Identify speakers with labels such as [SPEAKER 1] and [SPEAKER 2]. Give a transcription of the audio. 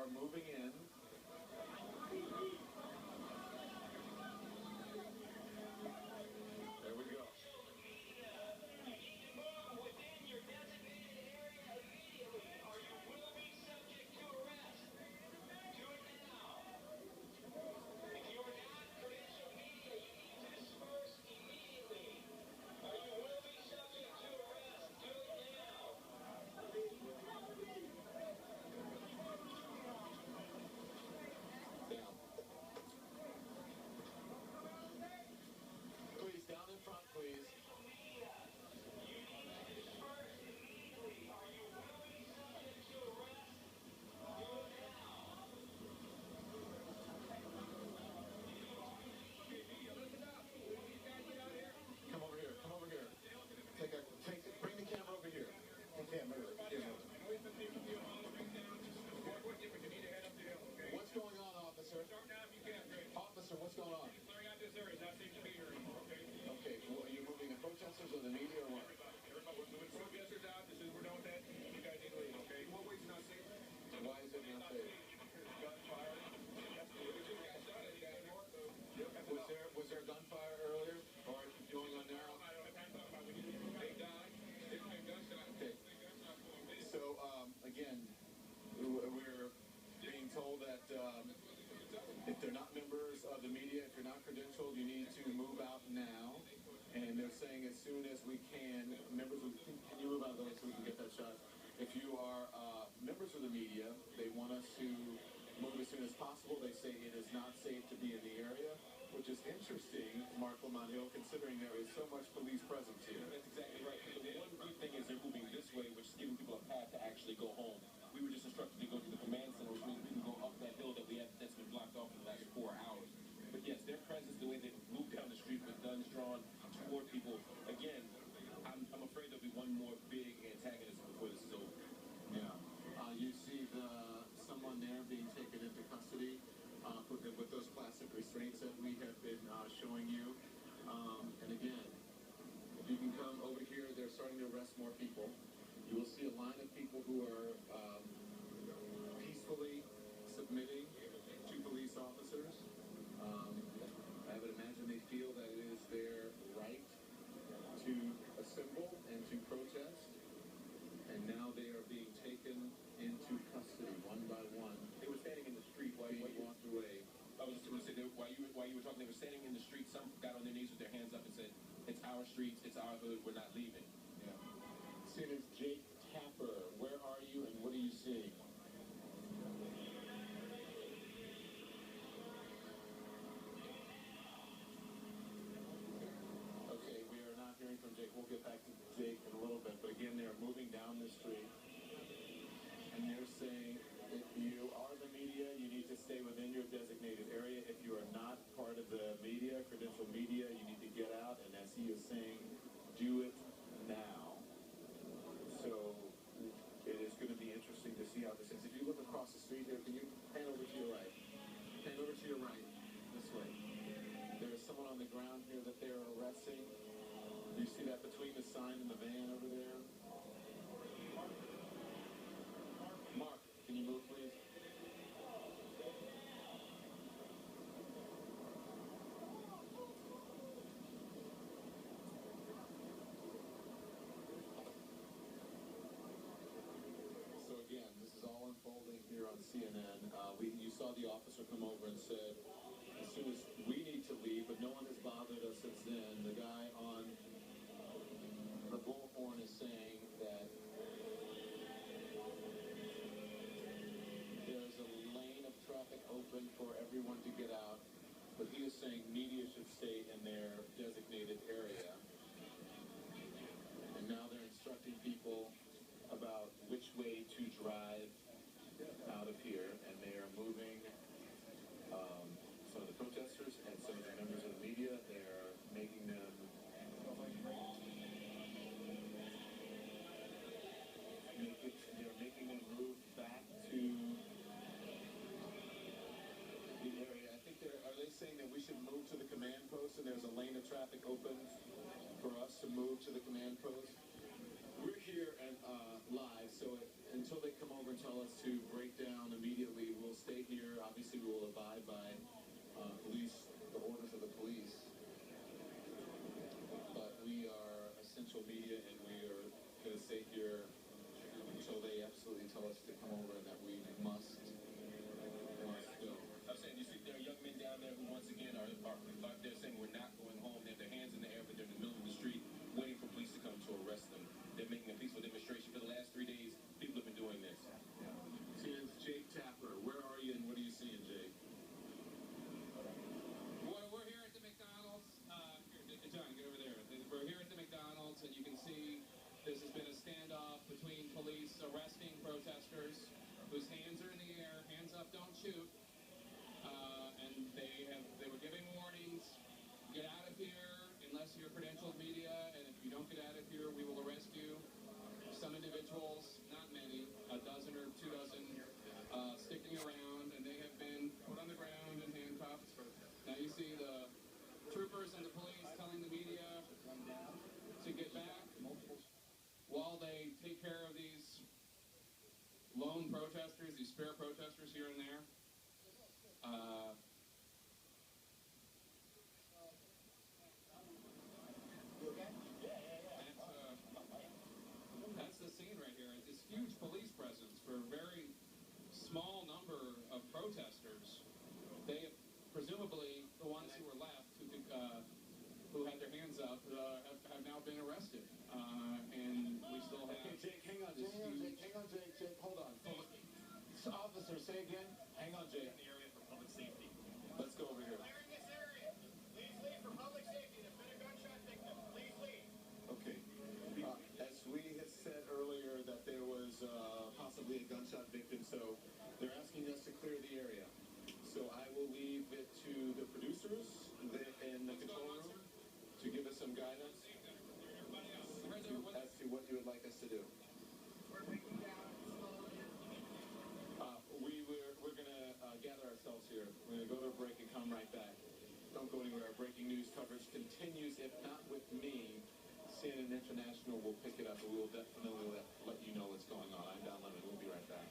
[SPEAKER 1] are moving in. There we go. Please, down in front, please. Come over here, come over here. Bring the camera over here. Okay, what's going on, officer? Officer, what's going on? Okay, well, are you moving the protesters or the media or what?
[SPEAKER 2] Protesters out. This is we're done with that. You guys need to leave, okay? What way is not safe?
[SPEAKER 1] Why is it not safe?
[SPEAKER 2] Gunfire.
[SPEAKER 1] Was there gunfire earlier or going on now?
[SPEAKER 2] They died.
[SPEAKER 1] Okay. So again, we're being told that if they're not members of the media, if you're not credentialed, you need to move out now. And they're saying as soon as we can, members of, can you move out of the way so we can get that shot? If you are members of the media, they want us to move as soon as possible. They say it is not safe to be in the area, which is interesting, Mark Lamont-Hill, considering there is so much police presence here.
[SPEAKER 3] That's exactly right. The one good thing is they're moving this way, which is giving people a path to actually go home. We were just instructed to go to the command center, which means we can go up that hill that that's been blocked off for the last 4 hours. But yes, their presence, the way they moved down the street with guns drawn toward people, again, I'm afraid there'll be one more big antagonism before this is over.
[SPEAKER 1] Yeah. You see someone there being taken into custody with those plastic restraints that we have been showing you. And again, if you can come over here, they're starting to arrest more people. You will see a line of people who are peacefully submitting to police officers. I would imagine they feel that it is their right to assemble and to protest. And now they are being taken into custody one by one.
[SPEAKER 3] They were standing in the street while you
[SPEAKER 1] walked away.
[SPEAKER 3] I was just going to say, while you were talking, they were standing in the street. Some got on their knees with their hands up and said, "It's our streets, it's our hood, we're not leaving."
[SPEAKER 1] Yeah. Student Jake Tapper, where are you and what are you seeing? Okay, we are not hearing from Jake. We'll get back to Jake in a little bit. But again, they're moving down the street. And they're saying, if you are the media, you need to stay within your designated area. If you are not part of the media, credential media, you need to get out. And as he is saying, do it now. So it is going to be interesting to see how this is. If you look across the street here, can you pan over to your right? Pan over to your right, this way. There is someone on the ground here that they're arresting. Do you see that between the sign and the van over there? Mark, can you move, please? So again, this is all unfolding here on CNN. You saw the officer come over and said, as soon as we need to leave, but no one has bothered us since then. The guy on the bullhorn is saying that there's a lane of traffic open for everyone to get out, but he is saying media should stay in their designated area. And now they're instructing people about which way to drive out of here, and they are moving some of the protesters and some of the members of the media. They're making them move back to the area. I think are they saying that we should move to the command post, and there's a lane of traffic open for us to move to the command post? We're here and live, so until they come over and tell us to break down immediately, obviously, we will abide by the orders of the police. But we are essential media, and we are going to stay here until they absolutely tell us to come over and that we must go.
[SPEAKER 3] I'm saying, you see, there are young men down there who, once again, are they're saying we're not going home. They have their hands in the air, but they're in the middle of the street waiting for police to come to arrest them. They're making a peaceful demonstration. For the last 3 days, people have been doing this.
[SPEAKER 1] See, it's Jake Tapper. Where are you, and what are you seeing, Jake?
[SPEAKER 4] We're here at the McDonald's. John, get over there. We're here at the McDonald's, and you can see this has been a standoff between police arresting protesters whose hands are in the air, hands up, don't shoot. And they were giving warnings, get out of here unless you're credentialed media, and if you don't get out of here, we will arrest you. Some individuals, not many, a dozen or 2 dozen, sticking around, and they have been put on the ground and handcuffed. Now you see the troopers and the police telling the media to get back while they take care of these lone protesters, these spare protesters here and there. That's the scene right here. This huge police presence for a very small number of protesters. They have, presumably, the ones who were left, who had their hands up, have now been arrested. And we still have...
[SPEAKER 1] Okay, Jake, hang on, Jake, hold on. Officer, say again. Hang on, Jake.
[SPEAKER 2] The area for public safety.
[SPEAKER 1] Let's go over here.
[SPEAKER 2] Clearing this area. Please leave for public safety. There's been a gunshot victim. Please leave.
[SPEAKER 1] Okay. As we had said earlier that there was possibly a gunshot victim, so they're asking us to clear the area. So I will leave it to the producers in the control room to give us some guidance as to what you would like us to do.
[SPEAKER 2] We're breaking down slowly.
[SPEAKER 1] We're going to gather ourselves here. We're going to go to a break and come right back. Don't go anywhere. Our breaking news coverage continues, if not with me. CNN International will pick it up, and we will definitely let you know what's going on. I'm Don Lemon. We'll be right back.